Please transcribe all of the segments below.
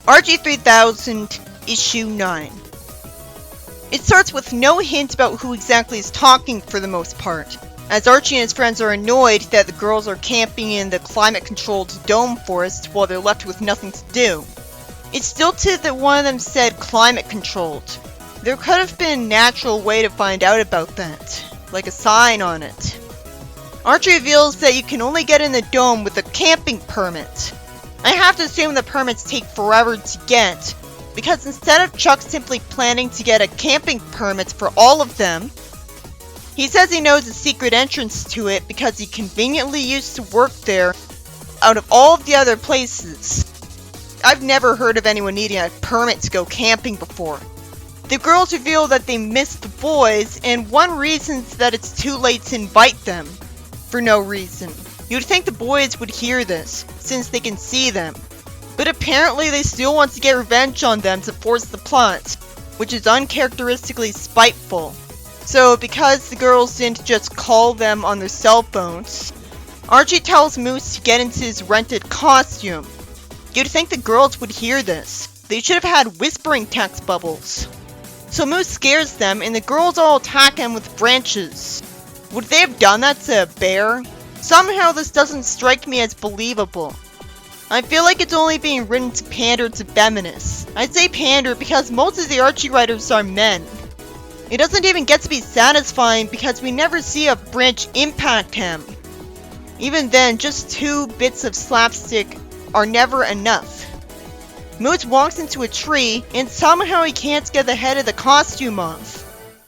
Archie 3000, Issue 9. It starts with no hint about who exactly is talking for the most part, as Archie and his friends are annoyed that the girls are camping in the climate-controlled dome forest while they're left with nothing to do. It's stilted that one of them said climate-controlled. There could have been a natural way to find out about that, like a sign on it. Archie reveals that you can only get in the dome with a camping permit. I have to assume the permits take forever to get, because instead of Chuck simply planning to get a camping permit for all of them, he says he knows a secret entrance to it because he conveniently used to work there out of all of the other places. I've never heard of anyone needing a permit to go camping before. The girls reveal that they missed the boys, and one reason is that it's too late to invite them, for no reason. You'd think the boys would hear this, since they can see them. But apparently they still want to get revenge on them to force the plot, which is uncharacteristically spiteful. So because the girls didn't just call them on their cell phones, Archie tells Moose to get into his rented costume. You'd think the girls would hear this. They should have had whispering text bubbles. So Moose scares them and the girls all attack him with branches. Would they have done that to a bear? Somehow this doesn't strike me as believable. I feel like it's only being written to pander to feminists. I say pander because most of the Archie writers are men. It doesn't even get to be satisfying because we never see a branch impact him. Even then, just 2 bits of slapstick are never enough. Moose walks into a tree and somehow he can't get the head of the costume off.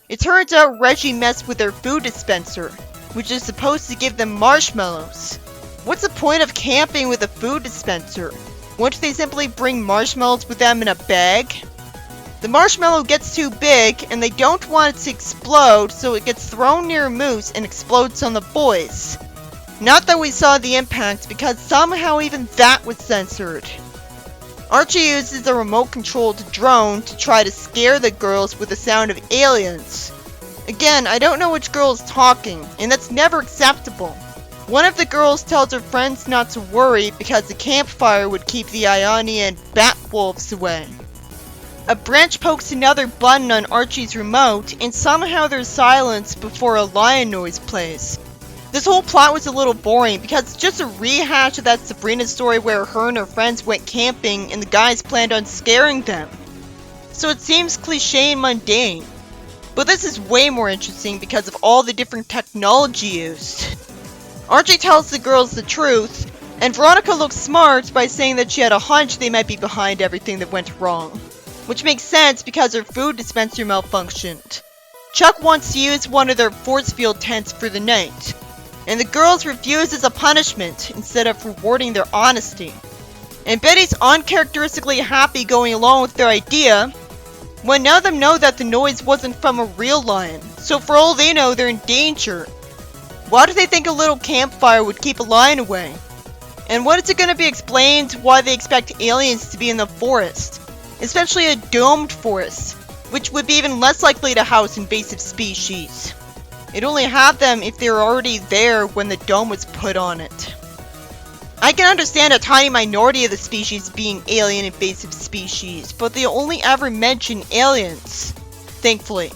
It turns out Reggie messed with their food dispenser, which is supposed to give them marshmallows. What's the point of camping with a food dispenser? Won't they simply bring marshmallows with them in a bag? The marshmallow gets too big and they don't want it to explode, so it gets thrown near Moose and explodes on the boys. Not that we saw the impact because somehow even that was censored. Archie uses a remote-controlled drone to try to scare the girls with the sound of aliens. Again, I don't know which girl is talking, and that's never acceptable. One of the girls tells her friends not to worry because the campfire would keep the Ionian bat wolves away. A branch pokes another button on Archie's remote, and somehow there's silence before a lion noise plays. This whole plot was a little boring because it's just a rehash of that Sabrina story where her and her friends went camping and the guys planned on scaring them. So it seems cliche and mundane. But this is way more interesting because of all the different technology used. Archie tells the girls the truth, and Veronica looks smart by saying that she had a hunch they might be behind everything that went wrong. Which makes sense because her food dispenser malfunctioned. Chuck wants to use one of their force field tents for the night, and the girls refuse as a punishment instead of rewarding their honesty. And Betty's uncharacteristically happy going along with their idea, when none of them know that the noise wasn't from a real lion, so for all they know they're in danger. Why do they think a little campfire would keep a lion away? And when is it going to be explained why they expect aliens to be in the forest? Especially a domed forest, which would be even less likely to house invasive species. It'd only have them if they were already there when the dome was put on it. I can understand a tiny minority of the species being alien invasive species, but they only ever mention aliens, thankfully.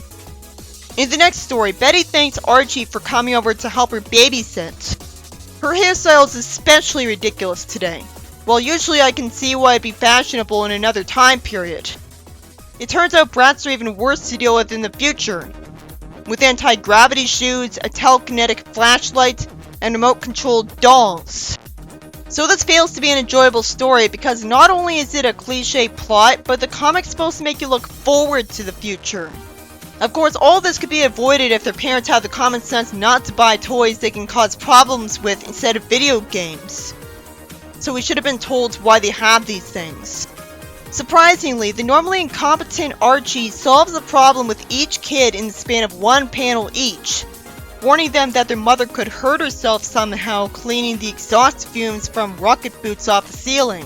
In the next story, Betty thanks Archie for coming over to help her babysit. Her hairstyle is especially ridiculous today, while usually I can see why it'd be fashionable in another time period. It turns out brats are even worse to deal with in the future, with anti-gravity shoes, a telekinetic flashlight, and remote-controlled dolls. So this fails to be an enjoyable story because not only is it a cliche plot, but the comic's supposed to make you look forward to the future. Of course, all this could be avoided if their parents had the common sense not to buy toys they can cause problems with instead of video games. So we should have been told why they have these things. Surprisingly, the normally incompetent Archie solves the problem with each kid in the span of 1 panel each, warning them that their mother could hurt herself somehow cleaning the exhaust fumes from rocket boots off the ceiling.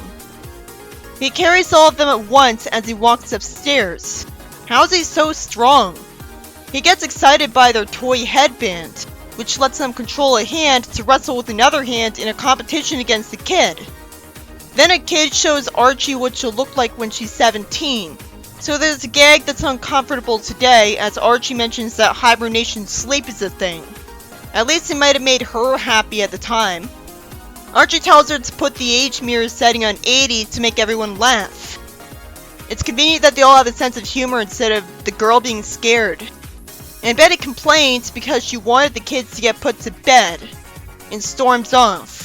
He carries all of them at once as he walks upstairs. How is he so strong? He gets excited by their toy headband, which lets them control a hand to wrestle with another hand in a competition against the kid. Then a kid shows Archie what she'll look like when she's 17. So there's a gag that's uncomfortable today, as Archie mentions that hibernation sleep is a thing. At least it might have made her happy at the time. Archie tells her to put the age mirror setting on 80 to make everyone laugh. It's convenient that they all have a sense of humor instead of the girl being scared. And Betty complains because she wanted the kids to get put to bed, and storms off.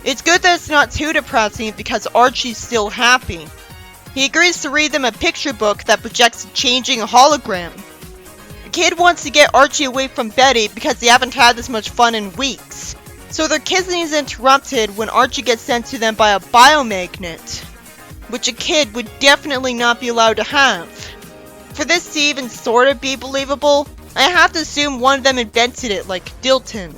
It's good that it's not too depressing because Archie's still happy. He agrees to read them a picture book that projects a changing hologram. The kid wants to get Archie away from Betty because they haven't had this much fun in weeks. So their kissing is interrupted when Archie gets sent to them by a biomagnet, which a kid would definitely not be allowed to have. For this to even sort of be believable, I have to assume one of them invented it, like Dilton.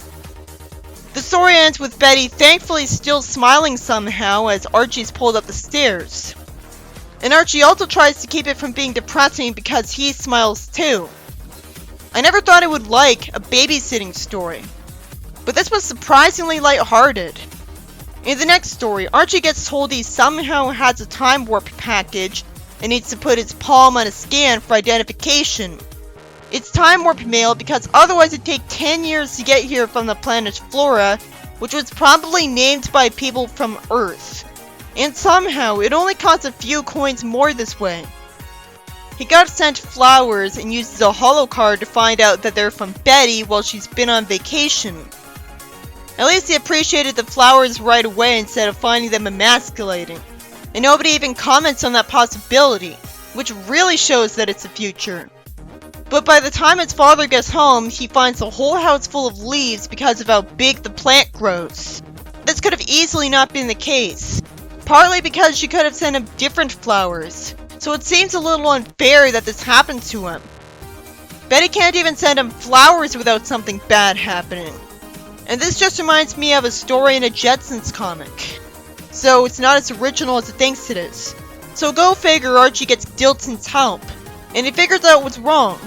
The story ends with Betty thankfully still smiling somehow as Archie's pulled up the stairs. And Archie also tries to keep it from being depressing because he smiles too. I never thought I would like a babysitting story, but this was surprisingly lighthearted. In the next story, Archie gets told he somehow has a time warp package and needs to put his palm on a scan for identification. It's time warp mail because otherwise it'd take 10 years to get here from the planet Flora, which was probably named by people from Earth. And somehow, it only costs a few coins more this way. He got sent flowers and uses a holo card to find out that they're from Betty while she's been on vacation. At least he appreciated the flowers right away instead of finding them emasculating. And nobody even comments on that possibility, which really shows that it's the future. But by the time his father gets home, he finds the whole house full of leaves because of how big the plant grows. This could have easily not been the case. Partly because she could have sent him different flowers, so it seems a little unfair that this happened to him. Betty can't even send him flowers without something bad happening. And this just reminds me of a story in a Jetsons comic. So it's not as original as it thinks it is. So go figure Archie gets Dilton's help, and he figures out what's wrong.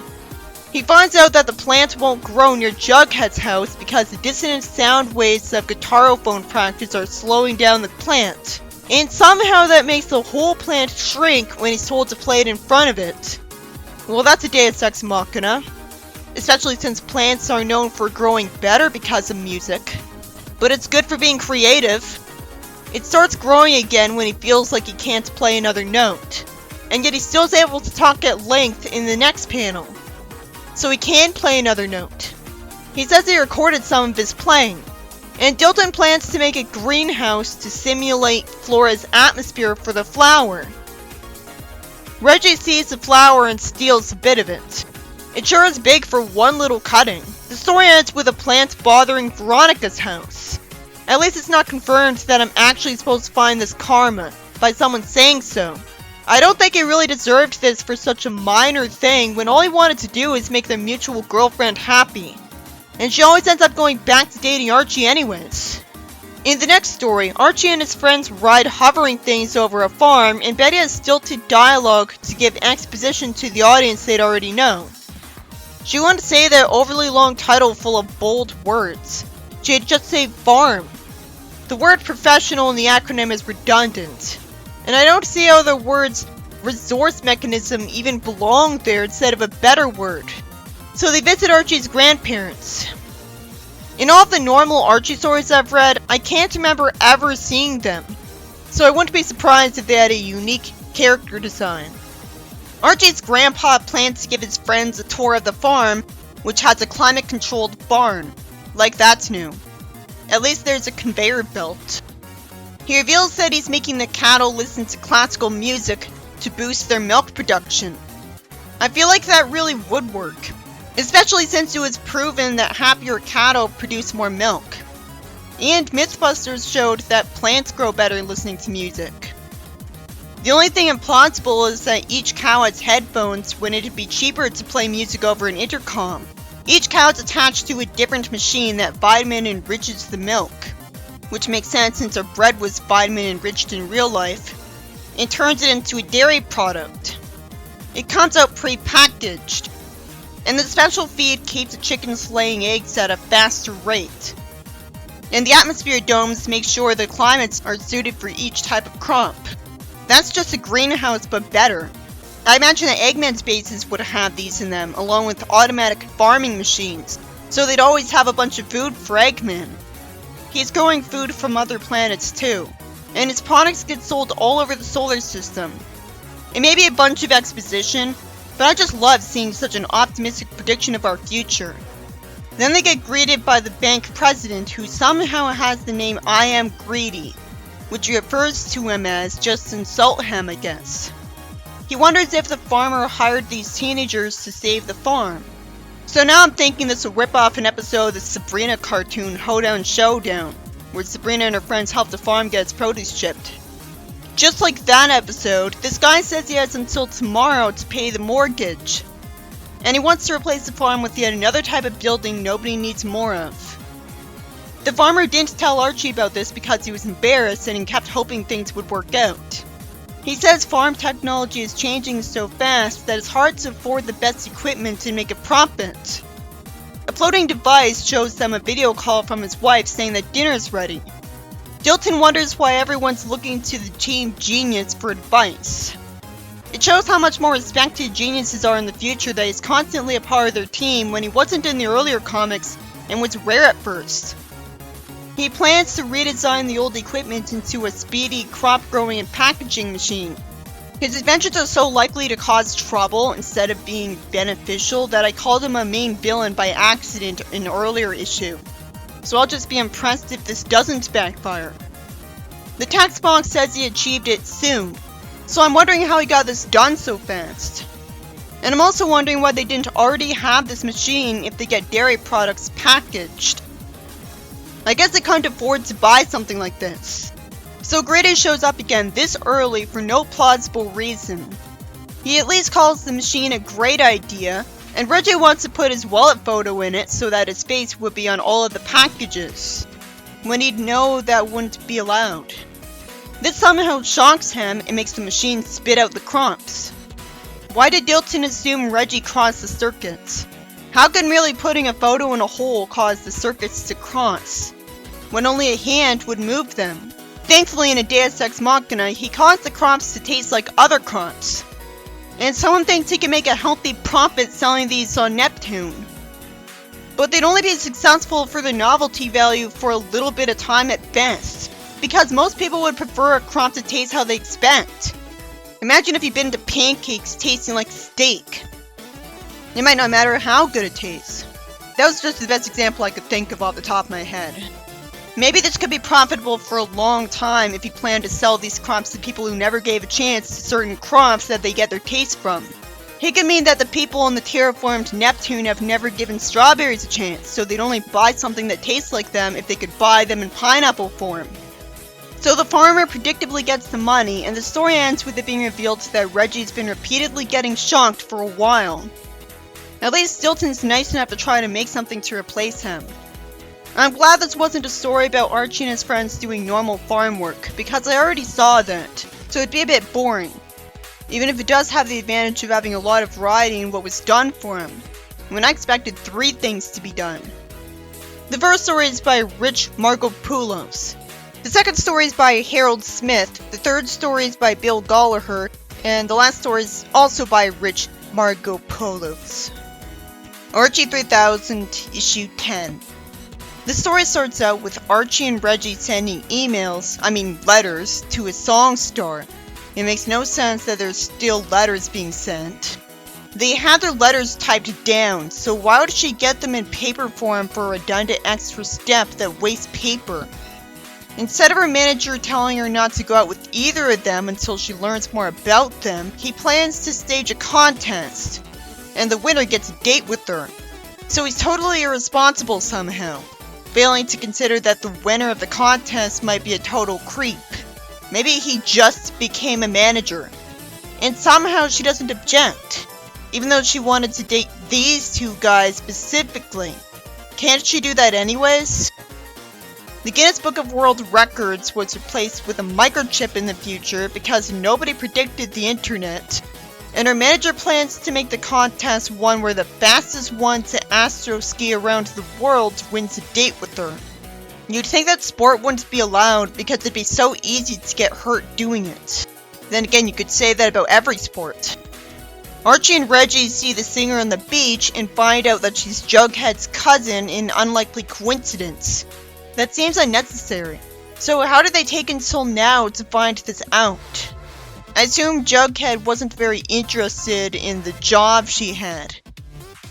He finds out that the plant won't grow near Jughead's house because the dissonant sound waves of guitarophone practice are slowing down the plant. And somehow that makes the whole plant shrink when he's told to play it in front of it. Well, that's a Deus Ex Machina. Especially since plants are known for growing better because of music. But it's good for being creative. It starts growing again when he feels like he can't play another note. And yet he still is able to talk at length in the next panel. So he can play another note. He says he recorded some of his playing. And Dilton plans to make a greenhouse to simulate Flora's atmosphere for the flower. Reggie sees the flower and steals a bit of it. It sure is big for one little cutting. The story ends with a plant bothering Veronica's house. At least it's not confirmed that I'm actually supposed to find this karma by someone saying so. I don't think he really deserved this for such a minor thing when all he wanted to do is make their mutual girlfriend happy. And she always ends up going back to dating Archie anyways. In the next story, Archie and his friends ride hovering things over a farm, and Betty has stilted dialogue to give exposition to the audience they'd already know. She wanted to say that overly long title full of bold words. She had just say farm. The word professional in the acronym is redundant. And I don't see how the words resource mechanism even belong there instead of a better word. So they visit Archie's grandparents. In all of the normal Archie stories I've read, I can't remember ever seeing them. So I wouldn't be surprised if they had a unique character design. Archie's grandpa plans to give his friends a tour of the farm, which has a climate-controlled barn. Like that's new. At least there's a conveyor belt. He reveals that he's making the cattle listen to classical music to boost their milk production. I feel like that really would work. Especially since it was proven that happier cattle produce more milk. And Mythbusters showed that plants grow better listening to music. The only thing implausible is that each cow has headphones when it'd be cheaper to play music over an intercom. Each cow is attached to a different machine that vitamin enriches the milk. Which makes sense since our bread was vitamin enriched in real life. And turns it into a dairy product. It comes out pre-packaged. And the special feed keeps the chickens laying eggs at a faster rate. And the atmosphere domes make sure the climates are suited for each type of crop. That's just a greenhouse, but better. I imagine that Eggman's bases would have these in them, along with automatic farming machines, so they'd always have a bunch of food for Eggman. He's growing food from other planets too, and his products get sold all over the solar system. It may be a bunch of exposition, but I just love seeing such an optimistic prediction of our future. Then they get greeted by the bank president, who somehow has the name I Am Greedy, which refers to him as just insult him, I guess. He wonders if the farmer hired these teenagers to save the farm. So now I'm thinking this will rip off an episode of the Sabrina cartoon Hoedown Showdown, where Sabrina and her friends help the farm get its produce shipped. Just like that episode, this guy says he has until tomorrow to pay the mortgage. And he wants to replace the farm with yet another type of building nobody needs more of. The farmer didn't tell Archie about this because he was embarrassed and he kept hoping things would work out. He says farm technology is changing so fast that it's hard to afford the best equipment and make a profit. A floating device shows them a video call from his wife saying that dinner's ready. Dilton wonders why everyone's looking to the team genius for advice. It shows how much more respected geniuses are in the future that he's constantly a part of their team when he wasn't in the earlier comics and was rare at first. He plans to redesign the old equipment into a speedy crop growing and packaging machine. His inventions are so likely to cause trouble instead of being beneficial that I called him a main villain by accident in an earlier issue. So I'll just be impressed if this doesn't backfire. The text box says he achieved it soon, so I'm wondering how he got this done so fast. And I'm also wondering why they didn't already have this machine if they get dairy products packaged. I guess they can't afford to buy something like this. So Grady shows up again this early for no plausible reason. He at least calls the machine a great idea, and Reggie wants to put his wallet photo in it so that his face would be on all of the packages, when he'd know that wouldn't be allowed. This somehow shocks him and makes the machine spit out the crops. Why did Dilton assume Reggie crossed the circuits? How can merely putting a photo in a hole cause the circuits to cross, when only a hand would move them? Thankfully, in a Deus Ex Machina, he caused the crops to taste like other crops. And someone thinks he can make a healthy profit selling these on Neptune. But they'd only be successful for the novelty value for a little bit of time at best, because most people would prefer a crop to taste how they expect. Imagine if you'd been into pancakes tasting like steak. It might not matter how good it tastes. That was just the best example I could think of off the top of my head. Maybe this could be profitable for a long time if you plan to sell these crops to people who never gave a chance to certain crops that they get their taste from. It could mean that the people on the terraformed Neptune have never given strawberries a chance, so they'd only buy something that tastes like them if they could buy them in pineapple form. So the farmer predictably gets the money, and the story ends with it being revealed that Reggie's been repeatedly getting shocked for a while. At least Dilton's nice enough to try to make something to replace him. I'm glad this wasn't a story about Archie and his friends doing normal farm work, because I already saw that, so it'd be a bit boring. Even if it does have the advantage of having a lot of variety in what was done for him, when I expected 3 things to be done. The first story is by Rich Margopoulos. The second story is by Harold Smith, the third story is by Bill Gallagher, and the last story is also by Rich Margopoulos. Archie 3000, Issue 10. The story starts out with Archie and Reggie sending letters, to a song star. It makes no sense that there's still letters being sent. They had their letters typed down, so why would she get them in paper form for a redundant extra step that wastes paper? Instead of her manager telling her not to go out with either of them until she learns more about them, he plans to stage a contest, and the winner gets a date with her. So he's totally irresponsible somehow, failing to consider that the winner of the contest might be a total creep. Maybe he just became a manager, and somehow she doesn't object, even though she wanted to date these 2 guys specifically. Can't she do that anyways? The Guinness Book of World Records was replaced with a microchip in the future because nobody predicted the internet, and her manager plans to make the contest one where the fastest one to astro ski around the world wins a date with her. You'd think that sport wouldn't be allowed because it'd be so easy to get hurt doing it. Then again, you could say that about every sport. Archie and Reggie see the singer on the beach and find out that she's Jughead's cousin in an unlikely coincidence. That seems unnecessary. So how did they take until now to find this out? I assume Jughead wasn't very interested in the job she had.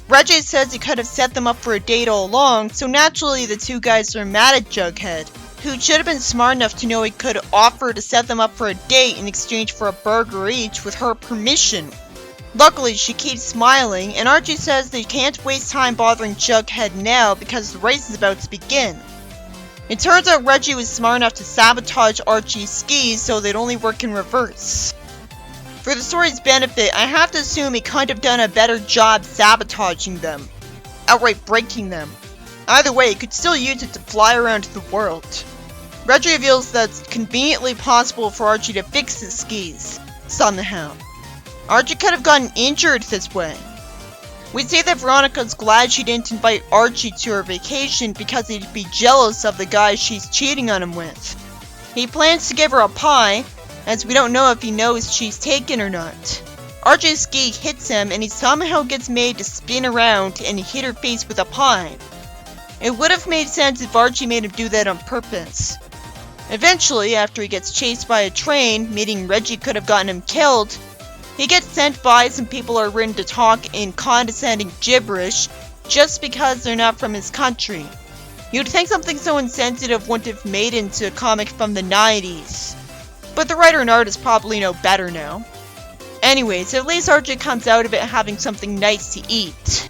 Reggie says he could have set them up for a date all along, so naturally the two guys are mad at Jughead, who should have been smart enough to know he could offer to set them up for a date in exchange for a burger each with her permission. Luckily, she keeps smiling, and Archie says they can't waste time bothering Jughead now because the race is about to begin. It turns out Reggie was smart enough to sabotage Archie's skis so they'd only work in reverse. For the story's benefit, I have to assume he couldn't have done a better job sabotaging them, outright breaking them. Either way, he could still use it to fly around the world. Reggie reveals that it's conveniently possible for Archie to fix his skis, somehow. Archie could have gotten injured this way. We see that Veronica's glad she didn't invite Archie to her vacation because he'd be jealous of the guy she's cheating on him with. He plans to give her a pie, as we don't know if he knows she's taken or not. Archie's ski hits him and he somehow gets made to spin around and hit her face with a pie. It would have made sense if Archie made him do that on purpose. Eventually, after he gets chased by a train, meaning Reggie could have gotten him killed, he gets sent by some people who are written to talk in condescending gibberish just because they're not from his country. You'd think something so insensitive wouldn't have made it into a comic from the 90s. But the writer and artist probably know better now. Anyways, at least Archie comes out of it having something nice to eat.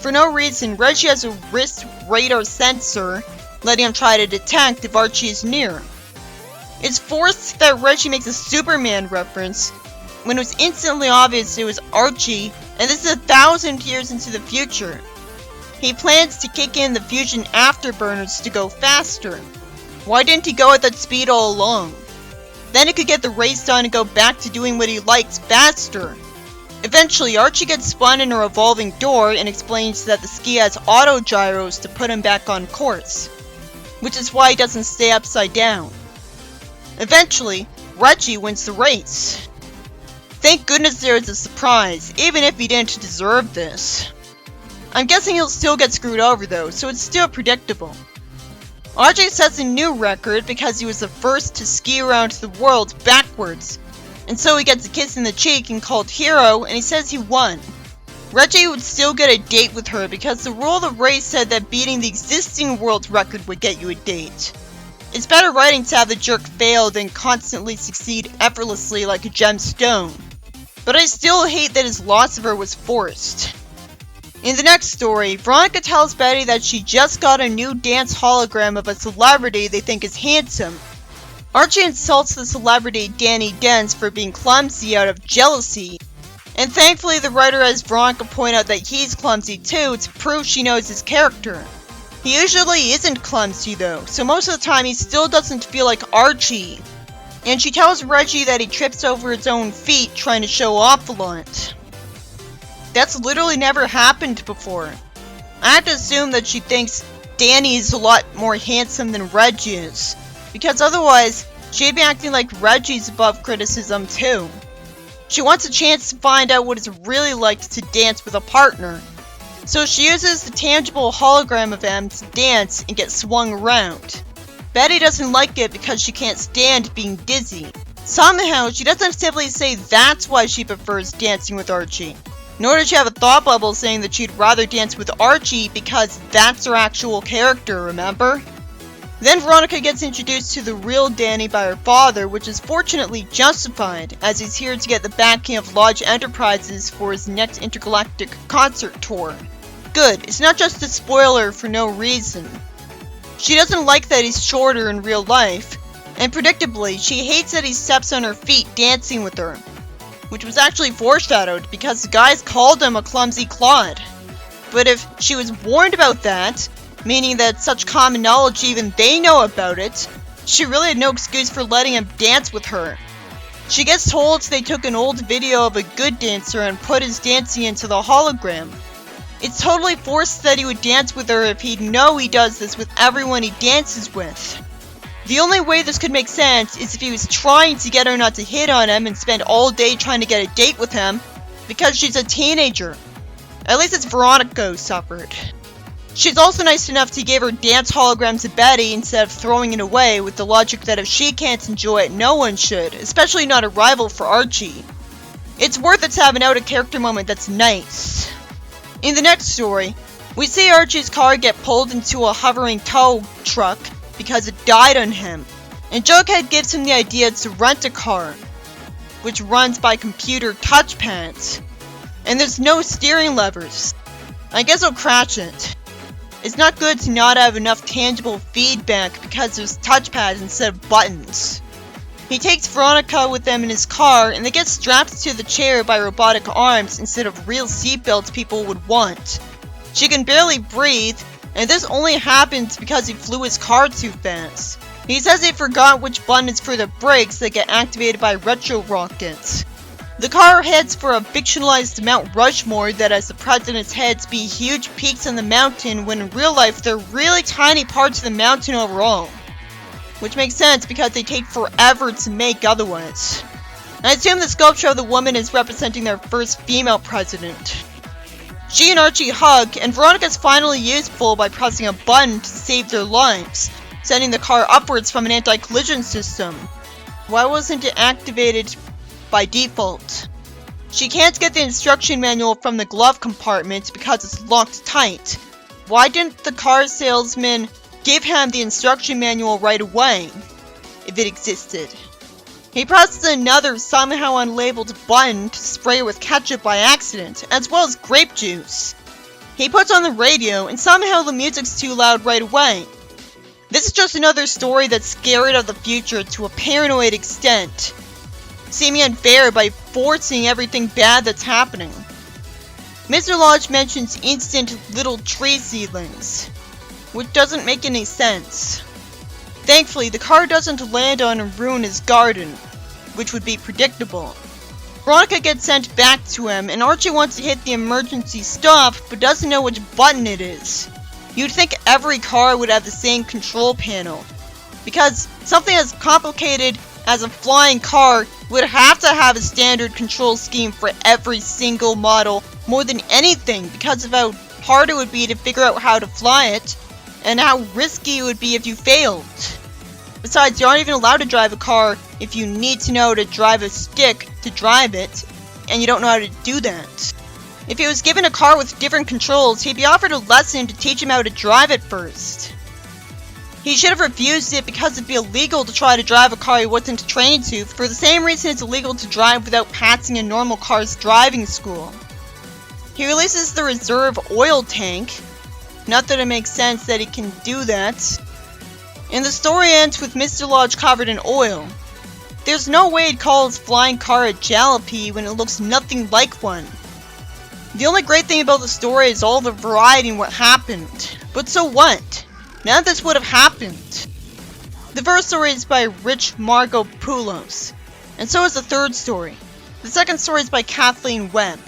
For no reason, Reggie has a wrist radar sensor, letting him try to detect if Archie is near. It's forced that Reggie makes a Superman reference, when it was instantly obvious it was Archie, and this is 1,000 years into the future. He plans to kick in the fusion afterburners to go faster. Why didn't he go at that speed all along? Then he could get the race done and go back to doing what he likes faster. Eventually, Archie gets spun in a revolving door and explains that the ski has auto gyros to put him back on course, which is why he doesn't stay upside down. Eventually, Reggie wins the race. Thank goodness there is a surprise, even if he didn't deserve this. I'm guessing he'll still get screwed over though, so it's still predictable. Archie sets a new record because he was the first to ski around the world backwards, and so he gets a kiss in the cheek and called hero, and he says he won. Reggie would still get a date with her because the rule of the race said that beating the existing world record would get you a date. It's better writing to have the jerk fail than constantly succeed effortlessly like a gemstone. But I still hate that his loss of her was forced. In the next story, Veronica tells Betty that she just got a new dance hologram of a celebrity they think is handsome. Archie insults the celebrity Danny Dens for being clumsy out of jealousy, and thankfully the writer has Veronica point out that he's clumsy too to prove she knows his character. He usually isn't clumsy though, so most of the time he still doesn't feel like Archie. And she tells Reggie that he trips over his own feet trying to show off a lot. That's literally never happened before. I have to assume that she thinks Danny is a lot more handsome than Reggie is, because otherwise she'd be acting like Reggie's above criticism too. She wants a chance to find out what it's really like to dance with a partner, so she uses the tangible hologram of him to dance and get swung around. Betty doesn't like it because she can't stand being dizzy. Somehow, she doesn't simply say that's why she prefers dancing with Archie. Nor does she have a thought bubble saying that she'd rather dance with Archie because that's her actual character, remember? Then Veronica gets introduced to the real Danny by her father, which is fortunately justified, as he's here to get the backing of Lodge Enterprises for his next intergalactic concert tour. Good, it's not just a spoiler for no reason. She doesn't like that he's shorter in real life, and predictably, she hates that he steps on her feet dancing with her, which was actually foreshadowed because the guys called him a clumsy clod. But if she was warned about that, meaning that such common knowledge even they know about it, she really had no excuse for letting him dance with her. She gets told they took an old video of a good dancer and put his dancing into the hologram. It's totally forced that he would dance with her if he'd know he does this with everyone he dances with. The only way this could make sense is if he was trying to get her not to hit on him and spend all day trying to get a date with him, because she's a teenager. At least it's Veronica who suffered. She's also nice enough to give her dance hologram to Betty instead of throwing it away, with the logic that if she can't enjoy it, no one should, especially not a rival for Archie. It's worth it to have an out-of-character moment that's nice. In the next story, we see Archie's car get pulled into a hovering tow truck because it died on him, and Jughead gives him the idea to rent a car, which runs by computer touchpads, and there's no steering levers. I guess I'll crash it. It's not good to not have enough tangible feedback because there's touchpads instead of buttons. He takes Veronica with them in his car, and they get strapped to the chair by robotic arms instead of real seatbelts people would want. She can barely breathe, and this only happens because he flew his car too fast. He says he forgot which button is for the brakes that get activated by retro rockets. The car heads for a fictionalized Mount Rushmore that has the president's heads be huge peaks on the mountain when in real life they're really tiny parts of the mountain overall. Which makes sense because they take forever to make otherwise. I assume the sculpture of the woman is representing their first female president. She and Archie hug, and Veronica's finally useful by pressing a button to save their lives, sending the car upwards from an anti-collision system. Why wasn't it activated by default? She can't get the instruction manual from the glove compartment because it's locked tight. Why didn't the car salesman give him the instruction manual right away, if it existed? He presses another somehow unlabeled button to spray her with ketchup by accident, as well as grape juice. He puts on the radio, and somehow the music's too loud right away. This is just another story that's scared of the future to a paranoid extent, seeming unfair by forcing everything bad that's happening. Mr. Lodge mentions instant little tree seedlings, which doesn't make any sense. Thankfully, the car doesn't land on and ruin his garden, which would be predictable. Veronica gets sent back to him, and Archie wants to hit the emergency stop, but doesn't know which button it is. You'd think every car would have the same control panel, because something as complicated as a flying car would have to have a standard control scheme for every single model more than anything, because of how hard it would be to figure out how to fly it, and how risky it would be if you failed. Besides, you aren't even allowed to drive a car if you need to know how to drive a stick to drive it, and you don't know how to do that. If he was given a car with different controls, he'd be offered a lesson to teach him how to drive it first. He should have refused it because it'd be illegal to try to drive a car he wasn't trained to, for the same reason it's illegal to drive without passing a normal car's driving school. He releases the reserve oil tank. Not that it makes sense that he can do that. And the story ends with Mr. Lodge covered in oil. There's no way he'd call his flying car a jalopy when it looks nothing like one. The only great thing about the story is all the variety in what happened. But so what? None of this would have happened. The first story is by Rich Margopoulos, and so is the third story. The second story is by Kathleen Webb.